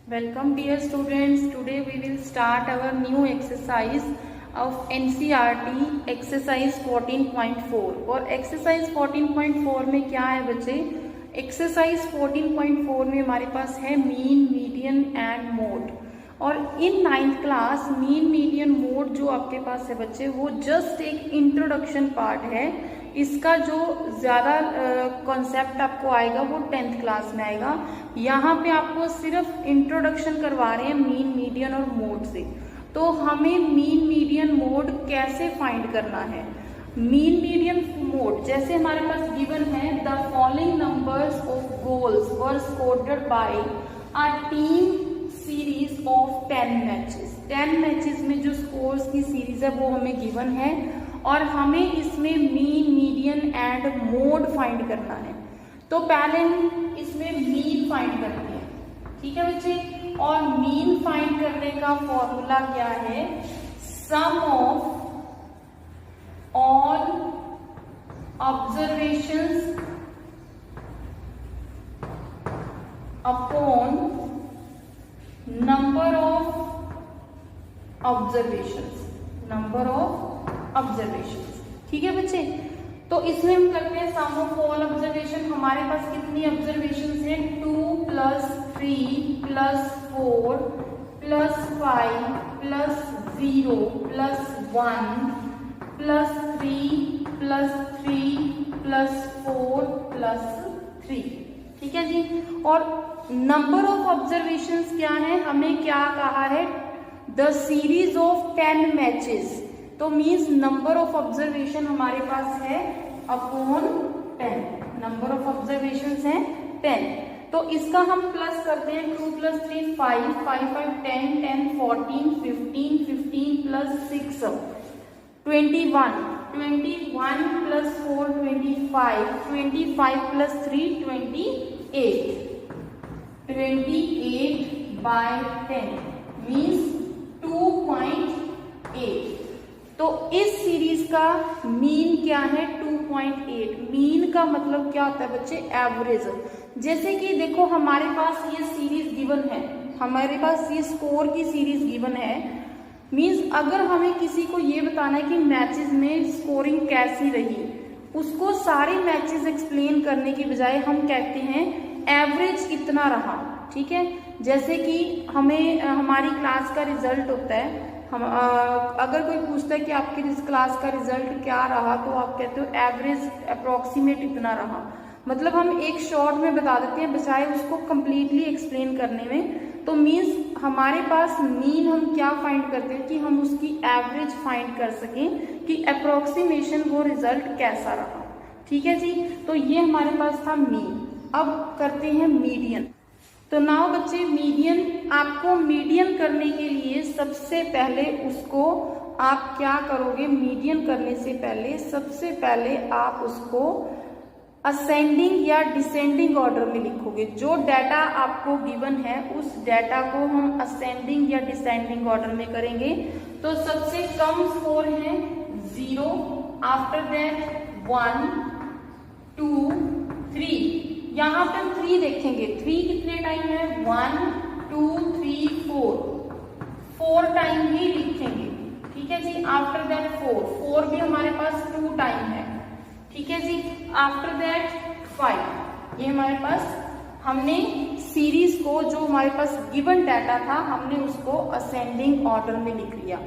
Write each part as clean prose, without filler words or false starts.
Welcome dear students. Today we will start our new exercise of NCERT exercise 14.4 और exercise 14.4 में क्या है बच्चे? exercise 14.4 में हमारे पास है मीन, मीडियन एंड मोड और इन 9th class mean, median, mode जो आपके पास है बच्चे वो जस्ट एक इंट्रोडक्शन पार्ट है। इसका जो ज़्यादा कॉन्सेप्ट आपको आएगा वो 10th क्लास में आएगा। यहाँ पे आपको सिर्फ इंट्रोडक्शन करवा रहे हैं मीन, मीडियन और मोड से। तो हमें मीन, मीडियन, मोड कैसे फाइंड करना है? मीन, मीडियन, मोड जैसे हमारे पास गिवन है the following numbers of goals were scored by a team series of 10 matches. 10 matches में जो स्कोर्स की सीरीज है वो हमें गिवन है और हमें इसमें mean, median and mode find करना है। तो पहले हम इसमें मीन फाइंड करते हैं, ठीक है बच्चे। और मीन फाइंड करने का फॉर्मूला क्या है? Sum of all observations upon number of observations, number of observations, ठीक है बच्चे। तो इसमें हम करते हैं सम ऑफ ऑल ऑब्जर्वेशन। हमारे पास कितनी ऑब्जर्वेशंस हैं? 2 + 3 + 4 + 5 + 0 + 1 + 3 + 3 + 4 + 3, ठीक है जी। और नंबर ऑफ ऑब्जर्वेशंस क्या है? हमें क्या कहा है? The series of 10 matches. तो मीन्स नंबर ऑफ ऑब्जर्वेशन हमारे पास है अपॉन 10। नंबर ऑफ ऑब्जर्वेशन है 10। तो इसका हम प्लस करते हैं 2 + 3 5 5 5 10 10 14 15 15 + 6 21 21 + 4 25 25 + 3 28 28/10 मीन्स 2.8। तो इस सीरीज का मीन क्या है? 2.8। मीन का मतलब क्या होता है बच्चे? एवरेज। जैसे कि देखो हमारे पास ये सीरीज गिवन है, हमारे पास ये स्कोर की सीरीज गिवन है। मीन्स अगर हमें किसी को ये बताना है कि मैचेस में स्कोरिंग कैसी रही, उसको सारे मैचेस एक्सप्लेन करने की बजाय हम कहते हैं एवरेज कितना रहा, ठीक है। जैसे कि हमें हमारी क्लास का रिजल्ट होता है, हम अगर कोई पूछता है कि आपकी इस क्लास का रिजल्ट क्या रहा, तो आप कहते हो एवरेज अप्रोक्सीमेट इतना रहा। मतलब हम एक शॉर्ट में बता देते हैं बजाय उसको कंप्लीटली एक्सप्लेन करने में। तो मीन्स हमारे पास मीन हम क्या फाइंड करते हैं कि हम उसकी एवरेज फाइंड कर सकें कि अप्रोक्सीमेशन वो रिजल्ट कैसा रहा, ठीक है जी। तो ये हमारे पास था मीन। अब करते हैं मीडियन। तो नाउ बच्चे मीडियन, आपको मीडियन करने के लिए सबसे पहले उसको आप क्या करोगे? मीडियन करने से पहले सबसे पहले आप उसको असेंडिंग या डिसेंडिंग ऑर्डर में लिखोगे। जो डाटा आपको गिवन है उस डाटा को हम असेंडिंग या डिसेंडिंग ऑर्डर में करेंगे। तो सबसे कम स्कोर है 0, आफ्टर दैट 1 2 3। यहाँ पे हम 3 देखेंगे। 3 कितने टाइम है? 1 2 3 4 टाइम ही लिखेंगे, ठीक है जी। आफ्टर दैट 4 भी हमारे पास 2 टाइम है, ठीक है जी। After that 5। ये हमारे पास हमने सीरीज को, जो हमारे पास गिवन डाटा था, हमने उसको असेंडिंग ऑर्डर में लिख लिया।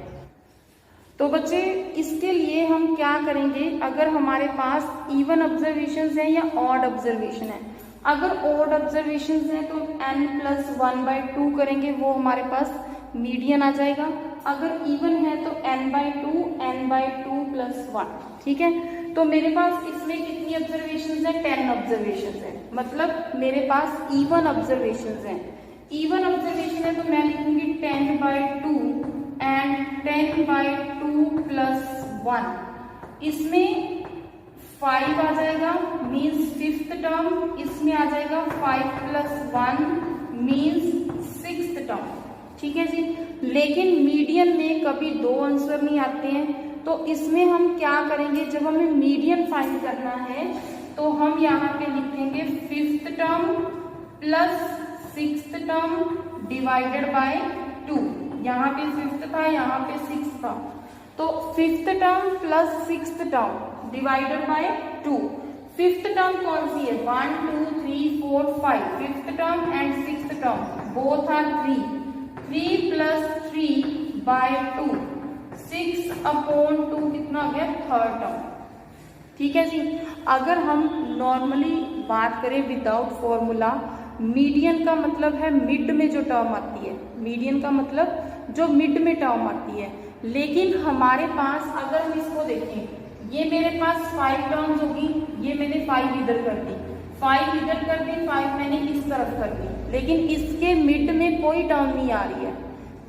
तो बच्चे इसके लिए हम क्या करेंगे? अगर हमारे पास इवन ऑब्जर्वेशंस है या ऑड ऑब्जर्वेशन है, अगर ऑड ऑब्जर्वेशंस है तो n + 1/2 करेंगे, वो हमारे पास मीडियन आ जाएगा। अगर इवन है तो n/2 + 1, ठीक है। तो मेरे पास इसमें कितनी ऑब्जर्वेशंस है? 10 ऑब्जर्वेशंस है। मतलब मेरे पास इवन ऑब्जर्वेशंस है। इवन ऑब्जर्वेशन है तो मैं लिखूंगी 10/2 एंड 10/2 + 1। इसमें 5 आ जाएगा मीन्स 5th टर्म, इसमें आ जाएगा 5 + 1 मीन्स 6th टर्म, ठीक है जी। लेकिन मीडियन में कभी 2 आंसर नहीं आते हैं। तो इसमें हम क्या करेंगे? जब हमें मीडियन फाइंड करना है तो हम यहाँ पे लिखेंगे 5th term + sixth term divided by 2, यहाँ पे फिफ्थ था, यहाँ पे सिक्स्थ था, तो fifth term plus sixth term divided by 2। Fifth term कौन सी है? 1 2 3 4 5, fifth term and sixth term both are 3, 3 plus 3 by 2, 6/2 कितना हो गया? Third term. ठीक है जी। अगर हम नॉर्मली बात करें विदाउट फॉर्मूला, मीडियन का मतलब है मिड में जो टर्म आती है, मीडियन का मतलब जो मिड में टर्म आती है। लेकिन हमारे पास अगर हम इसको देखें, ये मेरे पास 5 टर्म्स होगी, ये मैंने 5 इधर कर दी, 5 इधर कर दी, 5 मैंने इस तरफ कर दी, लेकिन इसके मिड में कोई टर्म नहीं आ रही है,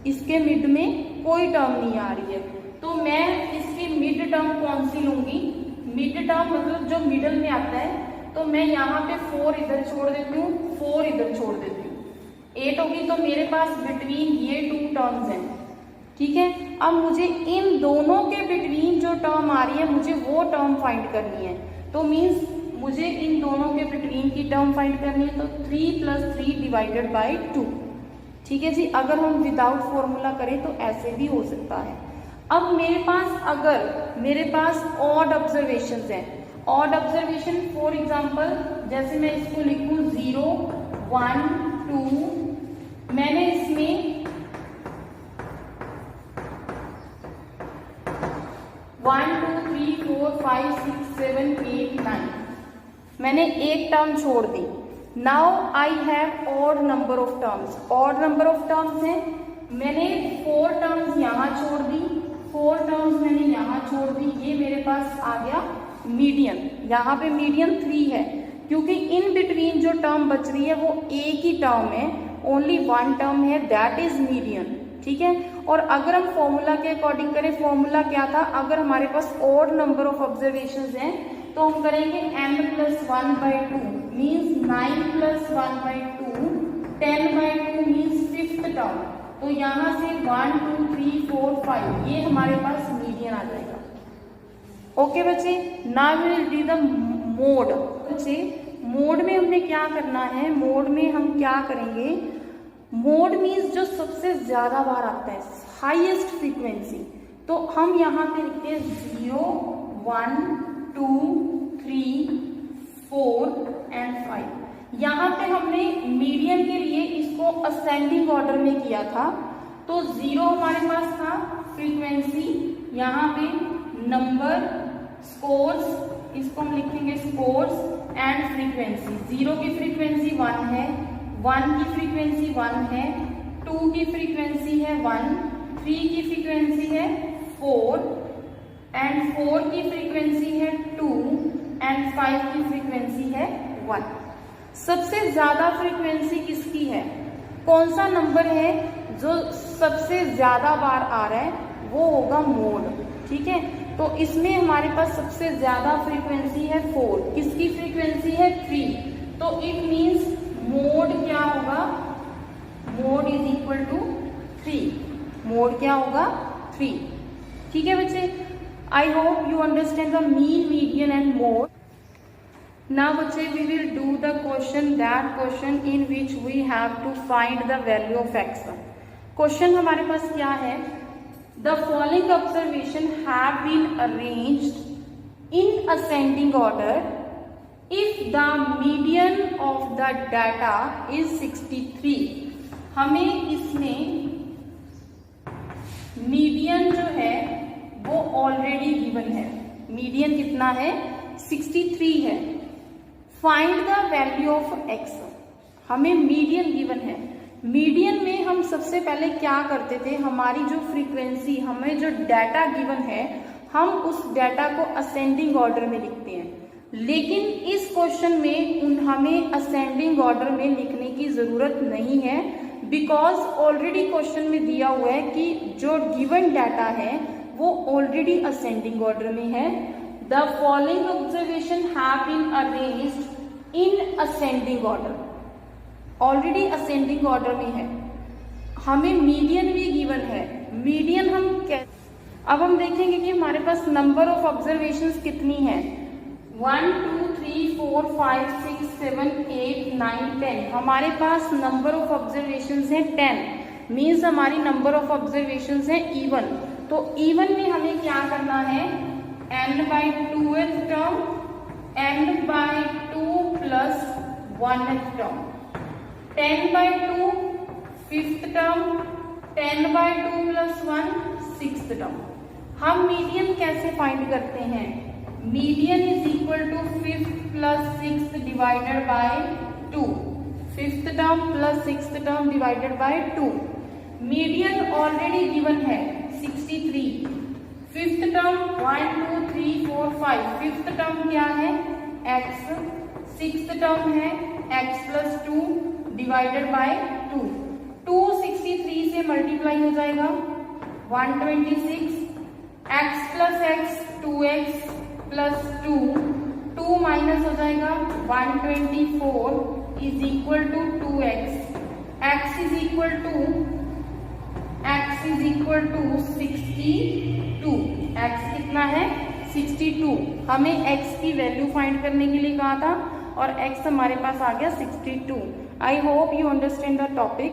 इसके मिड में कोई टर्म नहीं आ रही है। तो मैं इसकी मिड टर्म कौन सी लूंगी? मिड टर्म मतलब जो मिडल में आता है, तो मैं यहाँ पे 4 इधर छोड़ देती हूँ, 4 इधर छोड़ देती हूँ, 8 होगी। तो मेरे पास बिटवीन ये 2 टर्म्स हैं। ठीक है, अब मुझे इन दोनों के बिटवीन जो टर्म आ रही है, मुझे वो टर्म फाइंड करनी है। तो मीन्स मुझे इन दोनों के बिटवीन की टर्म फाइंड करनी है, तो 3 + 3 डिवाइडेड बाय 2। ठीक है जी। अगर हम विदाउट फॉर्मूला करें तो ऐसे भी हो सकता है। अब मेरे पास अगर मेरे पास ऑड ऑब्जर्वेशंस हैं, ऑड ऑब्जर्वेशन फॉर एग्जांपल जैसे मैं इसको लिखूं 0 1 2, मैंने इसमें 1 2 3 4 5 6 7 8 9, मैंने एक टर्म छोड़ दी। Now I have odd number of terms, odd number of terms है, मैंने 4 टर्म्स यहाँ छोड़ दी, 4 टर्म्स मैंने यहाँ छोड़ दी, ये मेरे पास आ गया मीडियन। यहाँ पे मीडियन 3 है, क्योंकि इन बिटवीन जो टर्म बच रही है वो एक ही टर्म है, ओनली 1 टर्म है, दैट इज मीडियन। ठीक है। और अगर हम फॉर्मूला के अकॉर्डिंग करें, फॉर्मूला क्या था? अगर हमारे पास ऑड नंबर ऑफ ऑब्जर्वेशंस हैं तो हम करेंगे m + 1/2 means 9 + 1/2, 10/2 means fifth term. तो यहाँ से 1 2 3 4 5 ये हमारे पास मीडियन आ जाएगा। ओके बच्चे, now we will do the mode. बच्चे मोड में हमने क्या करना है? मोड में हम क्या करेंगे? मोड मीन्स जो सबसे ज्यादा बार आता है, हाईएस्ट फ्रीक्वेंसी। तो हम यहाँ पे लिखते हैं 0 1 2 3 4 एंड 5। यहाँ पे हमने मीडियन के लिए इसको असेंडिंग ऑर्डर में किया था। तो 0 हमारे पास था फ्रीक्वेंसी, यहाँ पे नंबर स्कोर्स, इसको हम लिखेंगे स्कोर्स एंड फ्रीक्वेंसी। 0 की फ्रीक्वेंसी 1 है, 1 की फ्रीक्वेंसी 1 है, 2 की फ्रीक्वेंसी है 1, 3 की फ्रीक्वेंसी है 4 एंड 4 की फ्रीक्वेंसी है 2 एंड 5 की फ्रीक्वेंसी है 1। सबसे ज्यादा फ्रीक्वेंसी किसकी है? कौन सा नंबर है जो सबसे ज्यादा बार आ रहा है? वो होगा मोड। ठीक है, तो इसमें हमारे पास सबसे ज्यादा फ्रीक्वेंसी है 4, किसकी फ्रीक्वेंसी है 3। तो इट मीन्स मोड क्या होगा? Mode is equal to 3। Mode क्या होगा? 3। ठीक है बच्चे, I hope you understand the mean, median and mode. Now बच्चे we will do the question, that question in which we have to find the value of x. Question हमारे पास क्या है? The following observation have been arranged in ascending order if the median of the data is 63। हमें इसमें median जो है वो already given है। मीडियन कितना है? 63 है। Find the value of x. हमें मीडियन गिवन है। मीडियन में हम सबसे पहले क्या करते थे? हमारी जो फ्रीक्वेंसी, हमें जो डाटा गिवन है, हम उस डाटा को असेंडिंग ऑर्डर में लिखते हैं। लेकिन इस क्वेश्चन में हमें असेंडिंग ऑर्डर में लिखने की जरूरत नहीं है, बिकॉज ऑलरेडी क्वेश्चन में दिया हुआ है कि जो गिवन डाटा है वो ऑलरेडी असेंडिंग ऑर्डर में है। The following observation have been arranged in ascending order, already ascending order में है। हमें मीडियन भी गिवन है। मीडियन हम कैसे, अब हम देखेंगे कि हमारे पास नंबर ऑफ ऑब्जर्वेशंस कितनी है। 1 2 3 4 5 6 7, 8, 9, 10। हमारे पास नंबर ऑफ ऑब्जर्वेशंस है 10, मीन्स हमारी नंबर ऑफ ऑब्जर्वेशंस है इवन। तो इवन में हमें क्या करना है, n/2th term, n/2 plus 1th term, 10/2 5th term, 10/2 plus 1 6th term. हम मीडियन कैसे फाइंड करते हैं, median is equal to 5th plus 6th divided by 2, 5th term plus 6th term divided by 2। Median already given है 63, 5th term 1 2 3 4 5, 5th term क्या है x, 6th term है x plus 2 divided by 2। 2 63 से multiply हो जाएगा 126, x plus x 2x plus 2, 2 minus हो जाएगा 124 is equal to 2x, x is equal to 62, x कितना है 62। हमें x की वैल्यू फाइंड करने के लिए कहा था और x हमारे पास आ गया 62। आई hope you understand the topic.